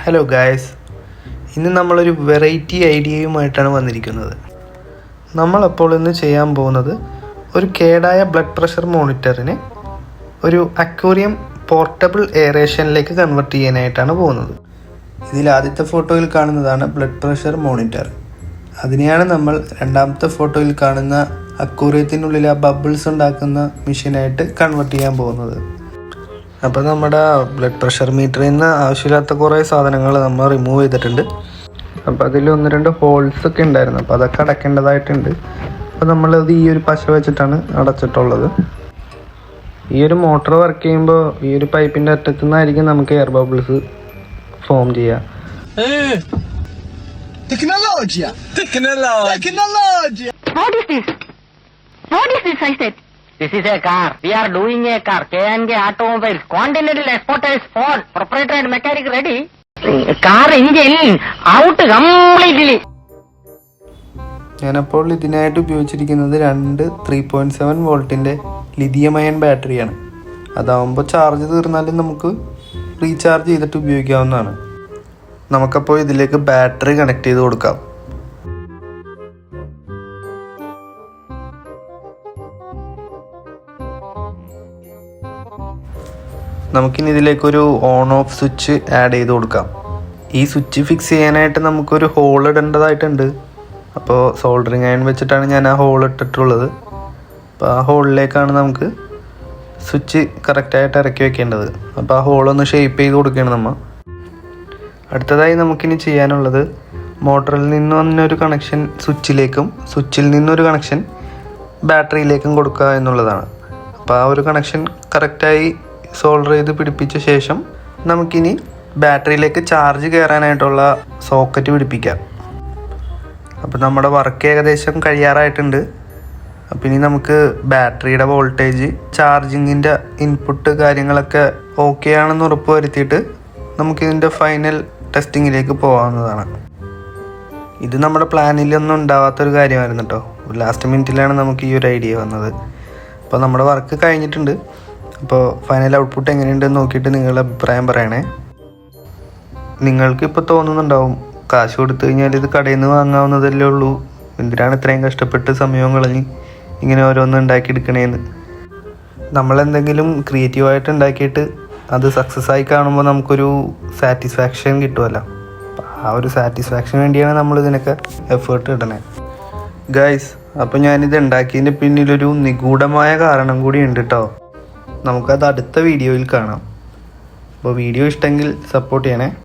Hello guys, ഇന്ന് നമ്മളൊരു variety ഐഡിയയുമായിട്ടാണ് വന്നിരിക്കുന്നത്. നമ്മളപ്പോൾ ഇന്ന് ചെയ്യാൻ പോകുന്നത് ഒരു കേടായ ബ്ലഡ് പ്രഷർ മോണിറ്ററിനെ ഒരു അക്വേറിയം പോർട്ടബിൾ എയറേഷനിലേക്ക് കൺവെർട്ട് ചെയ്യാനായിട്ടാണ് പോകുന്നത്. ഇതിൽ ആദ്യത്തെ ഫോട്ടോയിൽ കാണുന്നതാണ് ബ്ലഡ് പ്രഷർ മോണിറ്റർ. അതിനെയാണ് നമ്മൾ രണ്ടാമത്തെ ഫോട്ടോയിൽ കാണുന്ന അക്വേറിയത്തിനുള്ളിൽ ആ ബബിൾസ് ഉണ്ടാക്കുന്ന മെഷീനായിട്ട് കൺവെർട്ട് ചെയ്യാൻ പോകുന്നത്. അപ്പോൾ നമ്മുടെ ബ്ലഡ് പ്രഷർ മീറ്ററിൽ നിന്ന് ആവശ്യമില്ലാത്ത കുറേ സാധനങ്ങൾ നമ്മൾ റിമൂവ് ചെയ്തിട്ടുണ്ട്. അപ്പോൾ അതിൽ 1-2 ഹോൾസ് ഒക്കെ ഉണ്ടായിരുന്നു, അപ്പോൾ അതൊക്കെ അടയ്ക്കേണ്ടതായിട്ടുണ്ട്. അപ്പോൾ നമ്മളത് ഈ ഒരു പശ വെച്ചിട്ടാണ് അടച്ചിട്ടുള്ളത്. ഈ ഒരു മോട്ടർ വർക്ക് ചെയ്യുമ്പോൾ ഈ ഒരു പൈപ്പിൻ്റെ അറ്റത്തു നിന്നായിരിക്കും നമുക്ക് എയർ ബബിൾസ് ഫോം ചെയ്യുക. This is a car. We are doing a car. K&K Automobiles. Continental Exporters Ford. Proprietor and mechanic ready. Car engine out completely. ഞാനപ്പോൾ ഇതിനായിട്ട് ഉപയോഗിച്ചിരിക്കുന്നത് 2 3.7 വോൾട്ടിൻ്റെ ലിഥിയം അയൺ ബാറ്ററിയാണ്. അതാവുമ്പോൾ ചാർജ് തീർന്നാലും നമുക്ക് റീചാർജ് ചെയ്തിട്ട് ഉപയോഗിക്കാവുന്നതാണ്. നമുക്കപ്പോൾ ഇതിലേക്ക് ബാറ്ററി കണക്ട് ചെയ്ത് കൊടുക്കാം. നമുക്കിനി ഇതിലേക്കൊരു ഓൺ ഓഫ് സ്വിച്ച് ആഡ് ചെയ്ത് കൊടുക്കാം. ഈ സ്വിച്ച് ഫിക്സ് ചെയ്യാനായിട്ട് നമുക്കൊരു ഹോൾ ഇടേണ്ടതായിട്ടുണ്ട്. അപ്പോൾ സോൾഡറിങ് അയൺ വെച്ചിട്ടാണ് ഞാൻ ആ ഹോൾ ഇട്ടിട്ടുള്ളത്. അപ്പോൾ ആ ഹോളിലേക്കാണ് നമുക്ക് സ്വിച്ച് കറക്റ്റായിട്ട് ഇറക്കി വെക്കേണ്ടത്. അപ്പോൾ ആ ഹോളൊന്ന് ഷേപ്പ് ചെയ്ത് കൊടുക്കുകയാണ് നമ്മൾ. അടുത്തതായി നമുക്കിനി ചെയ്യാനുള്ളത് മോട്ടറിൽ നിന്ന് വന്നൊരു കണക്ഷൻ സ്വിച്ചിലേക്കും സ്വിച്ചിൽ നിന്നൊരു കണക്ഷൻ ബാറ്ററിയിലേക്കും കൊടുക്കുക എന്നുള്ളതാണ്. അപ്പോൾ ആ ഒരു കണക്ഷൻ കറക്റ്റായി സോൾഡർ ചെയ്ത് പിടിപ്പിച്ച ശേഷം നമുക്കിനി ബാറ്ററിയിലേക്ക് ചാർജ് കയറാനായിട്ടുള്ള സോക്കറ്റ് പിടിപ്പിക്കാം. അപ്പോൾ നമ്മുടെ വർക്ക് ഏകദേശം കഴിയാറായിട്ടുണ്ട്. അപ്പോൾ ഇനി നമുക്ക് ബാറ്ററിയുടെ വോൾട്ടേജ്, ചാർജിങ്ങിൻ്റെ ഇൻപുട്ട് കാര്യങ്ങളൊക്കെ ഓക്കെ ആണെന്ന് ഉറപ്പ് വരുത്തിയിട്ട് നമുക്കിതിൻ്റെ ഫൈനൽ ടെസ്റ്റിങ്ങിലേക്ക് പോകാവുന്നതാണ്. ഇത് നമ്മുടെ പ്ലാനിലൊന്നും ഉണ്ടാവാത്തൊരു കാര്യമായിരുന്നു കേട്ടോ. ലാസ്റ്റ് മിനിറ്റിലാണ് നമുക്ക് ഈ ഒരു ഐഡിയ വന്നത്. അപ്പോൾ നമ്മുടെ വർക്ക് കഴിഞ്ഞിട്ടുണ്ട്. അപ്പോൾ ഫൈനൽ ഔട്ട്പുട്ട് എങ്ങനെയുണ്ടെന്ന് നോക്കിയിട്ട് നിങ്ങളുടെ അഭിപ്രായം പറയണേ. നിങ്ങൾക്കിപ്പോൾ തോന്നുന്നുണ്ടാവും, കാശ് കൊടുത്തു കഴിഞ്ഞാൽ ഇത് കടയിൽ നിന്ന് വാങ്ങാവുന്നതല്ലേ ഉള്ളൂ, എന്തിനാണ് ഇത്രയും കഷ്ടപ്പെട്ട് സമയവും കളഞ്ഞ് ഇങ്ങനെ ഓരോന്ന് ഉണ്ടാക്കിയെടുക്കണേന്ന്. നമ്മളെന്തെങ്കിലും ക്രിയേറ്റീവായിട്ട് ഉണ്ടാക്കിയിട്ട് അത് സക്സസ് ആയി കാണുമ്പോൾ നമുക്കൊരു സാറ്റിസ്ഫാക്ഷൻ കിട്ടുമല്ലോ. ആ ഒരു സാറ്റിസ്ഫാക്ഷൻ വേണ്ടിയാണ് നമ്മൾ ഇതിനൊക്കെ എഫേർട്ട് ഇടണേ ഗൈസ്. അപ്പോൾ ഞാനിത് ഉണ്ടാക്കിയതിൻ്റെ പിന്നിലൊരു നിഗൂഢമായ കാരണം കൂടി ഉണ്ട് കേട്ടോ. നമുക്കത് അടുത്ത വീഡിയോയിൽ കാണാം. അപ്പോൾ വീഡിയോ ഇഷ്ടമെങ്കിൽ സപ്പോർട്ട് ചെയ്യണേ.